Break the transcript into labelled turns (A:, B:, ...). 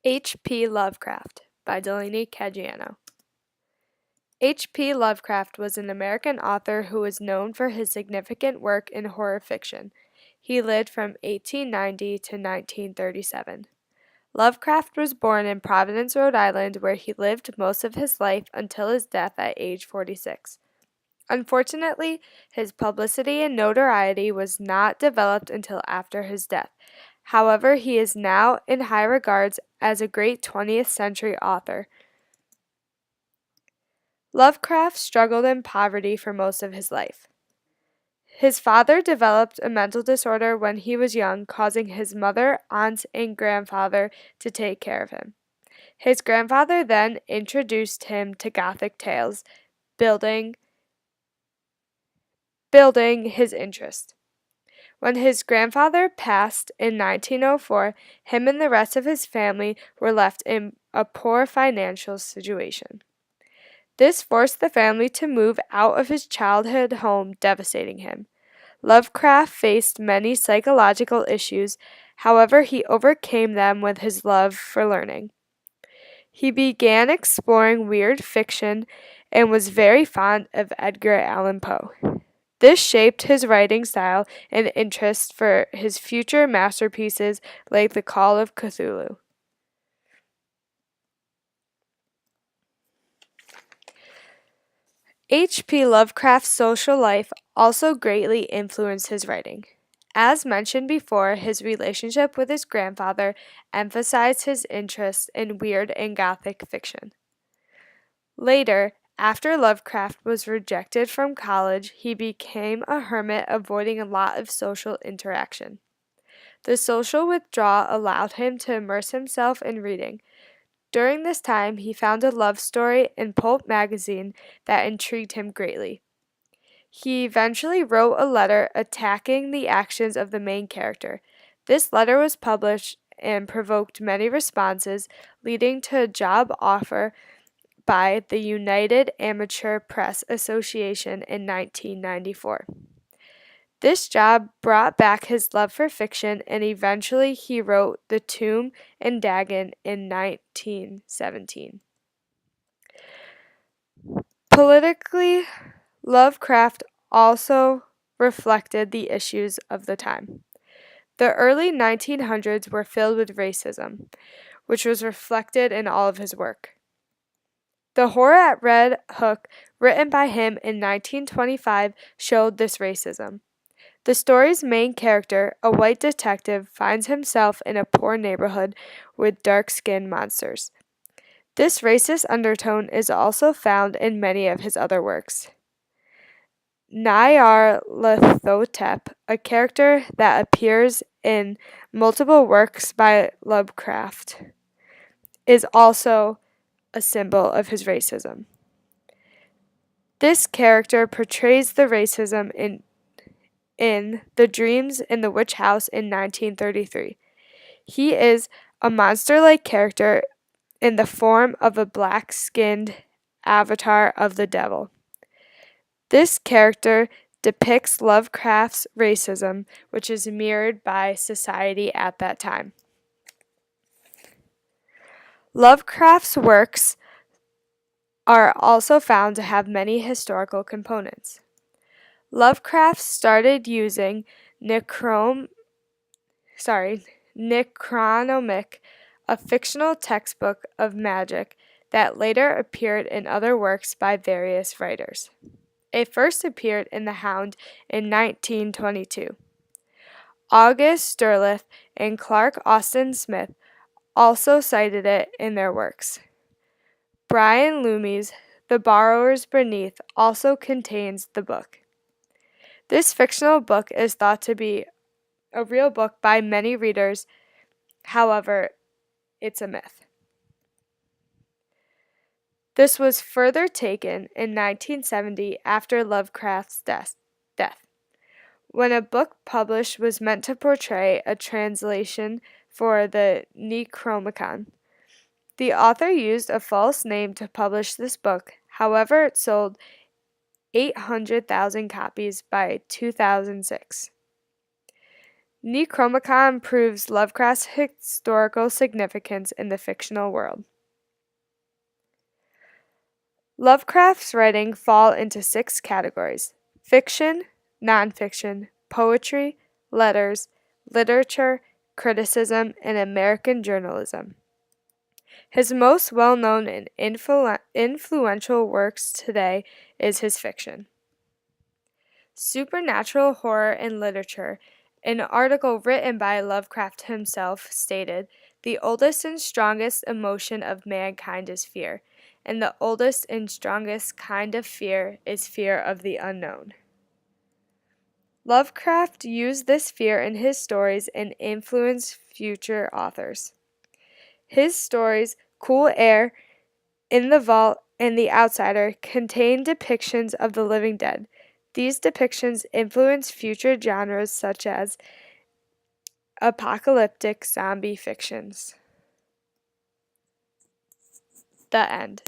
A: H.P. Lovecraft by Delaney Caggiano. H.P. Lovecraft was an American author who was known for his significant work in horror fiction. He lived from 1890 to 1937. Lovecraft was born in Providence, Rhode Island, where he lived most of his life until his death at age 46. Unfortunately, his publicity and notoriety was not developed until after his death. However, he is now in high regards as a great 20th century author. Lovecraft struggled in poverty for most of his life. His father developed a mental disorder when he was young, causing his mother, aunt, and grandfather to take care of him. His grandfather then introduced him to Gothic tales, building his interest. When his grandfather passed in 1904, him and the rest of his family were left in a poor financial situation. This forced the family to move out of his childhood home, devastating him. Lovecraft faced many psychological issues, however, he overcame them with his love for learning. He began exploring weird fiction and was very fond of Edgar Allan Poe. This shaped his writing style and interest for his future masterpieces like The Call of Cthulhu. H.P. Lovecraft's social life also greatly influenced his writing. As mentioned before, his relationship with his grandfather emphasized his interest in weird and gothic fiction. Later, after Lovecraft was rejected from college, he became a hermit, avoiding a lot of social interaction. The social withdrawal allowed him to immerse himself in reading. During this time, he found a love story in Pulp magazine that intrigued him greatly. He eventually wrote a letter attacking the actions of the main character. This letter was published and provoked many responses, leading to a job offer by the United Amateur Press Association in 1994. This job brought back his love for fiction, and eventually he wrote The Tomb and Dagon in 1917. Politically, Lovecraft also reflected the issues of the time. The early 1900s were filled with racism, which was reflected in all of his work. The Horror at Red Hook, written by him in 1925, showed this racism. The story's main character, a white detective, finds himself in a poor neighborhood with dark-skinned monsters. This racist undertone is also found in many of his other works. Nyarlathotep, a character that appears in multiple works by Lovecraft, is also a symbol of his racism. This character portrays the racism in The Dreams in the Witch House in 1933. He is a monster-like character in the form of a black-skinned avatar of the devil. This character depicts Lovecraft's racism, which is mirrored by society at that time. Lovecraft's works are also found to have many historical components. Lovecraft started using Necronomic, a fictional textbook of magic that later appeared in other works by various writers. It first appeared in The Hound in 1922. August Derleth and Clark Austin Smith also cited it in their works. Brian Lumey's The Borrowers Beneath also contains the book. This fictional book is thought to be a real book by many readers, however, it's a myth. This was further taken in 1970 after Lovecraft's death, when a book published was meant to portray a translation for the Necronomicon. The author used a false name to publish this book, however, it sold 800,000 copies by 2006. Necromicon proves Lovecraft's historical significance in the fictional world. Lovecraft's writing fall into 6 categories: fiction, nonfiction, poetry, letters, literature, criticism, and American journalism. His most well-known and influential works today is his fiction. Supernatural Horror in Literature, an article written by Lovecraft himself, stated, "The oldest and strongest emotion of mankind is fear, and the oldest and strongest kind of fear is fear of the unknown." Lovecraft used this fear in his stories and influenced future authors. His stories, Cool Air, In the Vault, and The Outsider, contain depictions of the living dead. These depictions influence future genres such as apocalyptic zombie fictions. The end.